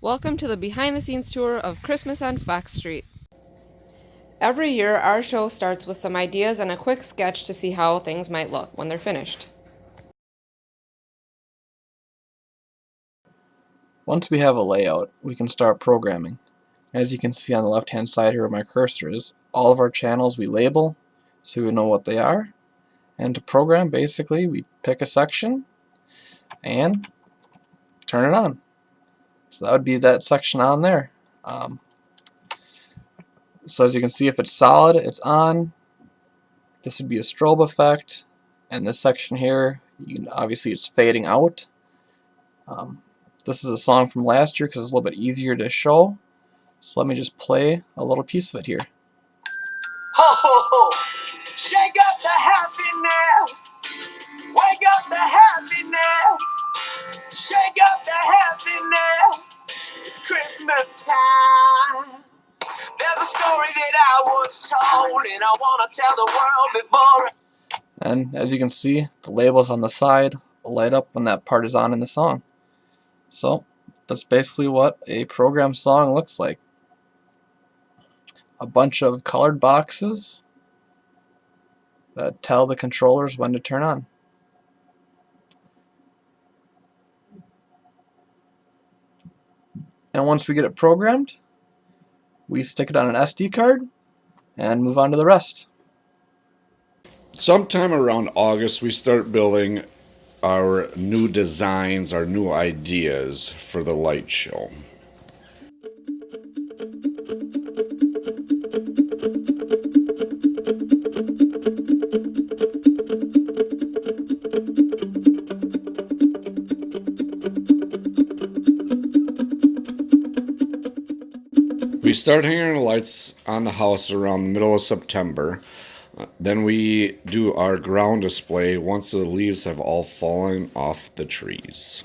Welcome to the behind-the-scenes tour of Christmas on Fox Street. Every year, our show starts with some ideas and a quick sketch to see how things might look when they're finished. Once we have a layout, we can start programming. As you can see on the left-hand side here where my cursor is, all of our channels we label so we know what they are. And to program, basically, we pick a section and turn it on. So that would be that section on there. So as you can see, if it's solid, it's on. This would be a strobe effect. And this section here, obviously it's fading out. This is a song from last year because it's a little bit easier to show. So let me just play a little piece of it here. Ho ho ho! Shake up the happiness! Wake up the happiness! Shake up the happiness! It's Christmas time! There's a story that I was told, and I want to tell the world before. And as you can see, the labels on the side light up when that part is on in the song. So that's basically what a program song looks like. A bunch of colored boxes that tell the controllers when to turn on. And once we get it programmed, we stick it on an SD card and move on to the rest. Sometime around August, we start building our new designs, our new ideas for the light show. We start hanging the lights on the house around the middle of September. Then we do our ground display once the leaves have all fallen off the trees.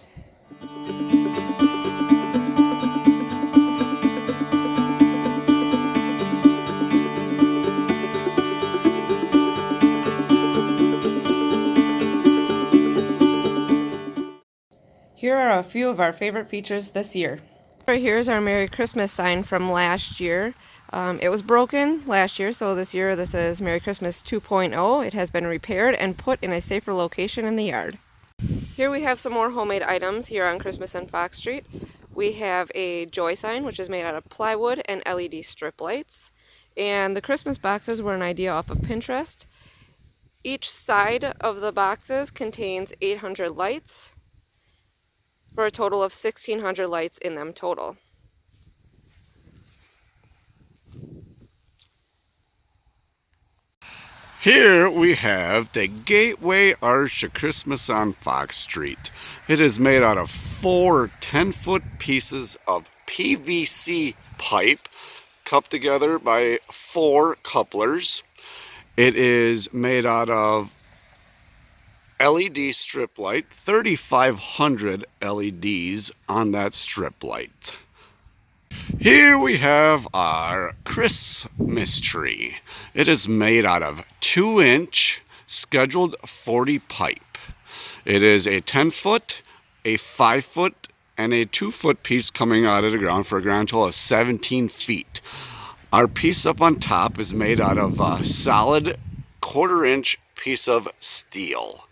Here are a few of our favorite features this year. Right here is our Merry Christmas sign from last year. It was broken last year, so this year this is Merry Christmas 2.0. It has been repaired and put in a safer location in the yard. Here we have some more homemade items here on Christmas on Fox Street. We have a joy sign, which is made out of plywood and LED strip lights. And the Christmas boxes were an idea off of Pinterest. Each side of the boxes contains 800 lights for a total of 1,600 lights in them total. Here we have the Gateway Arch of Christmas on Fox Street. It is made out of 4 10-foot pieces of PVC pipe cupped together by 4 couplers. It is made out of LED strip light, 3,500 LEDs on that strip light. Here we have our Christmas tree. It is made out of 2-inch scheduled 40 pipe. It is a 10-foot, a 5-foot, and a 2-foot piece coming out of the ground for a grand total of 17 feet. Our piece up on top is made out of a solid 1/4-inch piece of steel.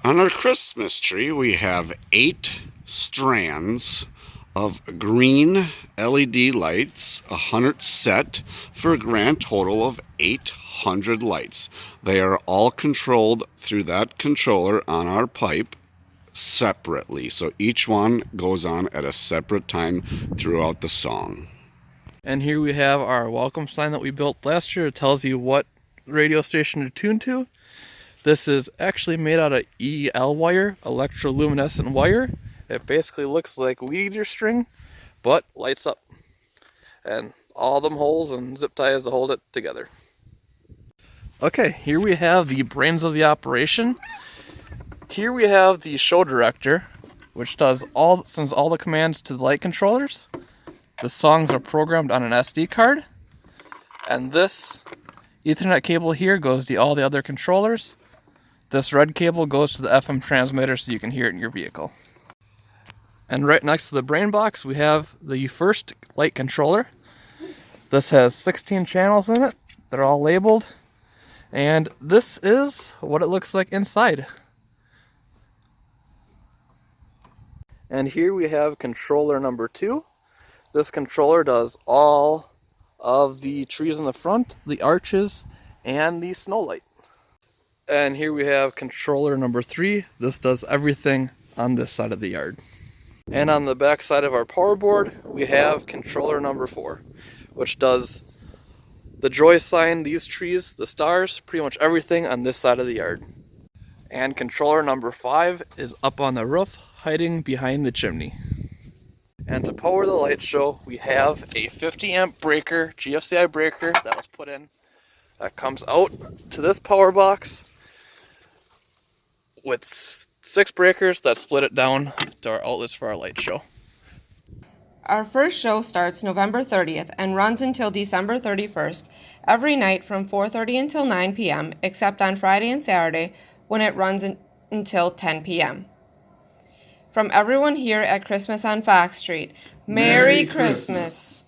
On our Christmas tree, we have 8 strands of green LED lights, 100 set, for a grand total of 800 lights. They are all controlled through that controller on our pipe separately, so each one goes on at a separate time throughout the song. And here we have our welcome sign that we built last year. It tells you what radio station to tune to. This is actually made out of EL wire, electroluminescent wire. It basically looks like weed eater string, but lights up. And all them holes and zip ties to hold it together. Okay, here we have the brains of the operation. Here we have the show director, which sends all the commands to the light controllers. The songs are programmed on an SD card. And this Ethernet cable here goes to all the other controllers. This red cable goes to the FM transmitter so you can hear it in your vehicle. And right next to the brain box, we have the first light controller. This has 16 channels in it. They're all labeled. And this is what it looks like inside. And here we have controller number 2. This controller does all of the trees in the front, the arches, and the snow light. And here we have controller number 3. This does everything on this side of the yard. And on the back side of our power board, we have controller number 4, which does the joy sign, these trees, the stars, pretty much everything on this side of the yard. And controller number 5 is up on the roof, hiding behind the chimney. And to power the light show, we have a 50 amp breaker, GFCI breaker that was put in. That comes out to this power box with 6 breakers that split it down to our outlets for our light show. Our first show starts November 30th and runs until December 31st, every night from 4:30 until 9 p.m., except on Friday and Saturday when it runs until 10 p.m. From everyone here at Christmas on Fox Street, Merry Christmas!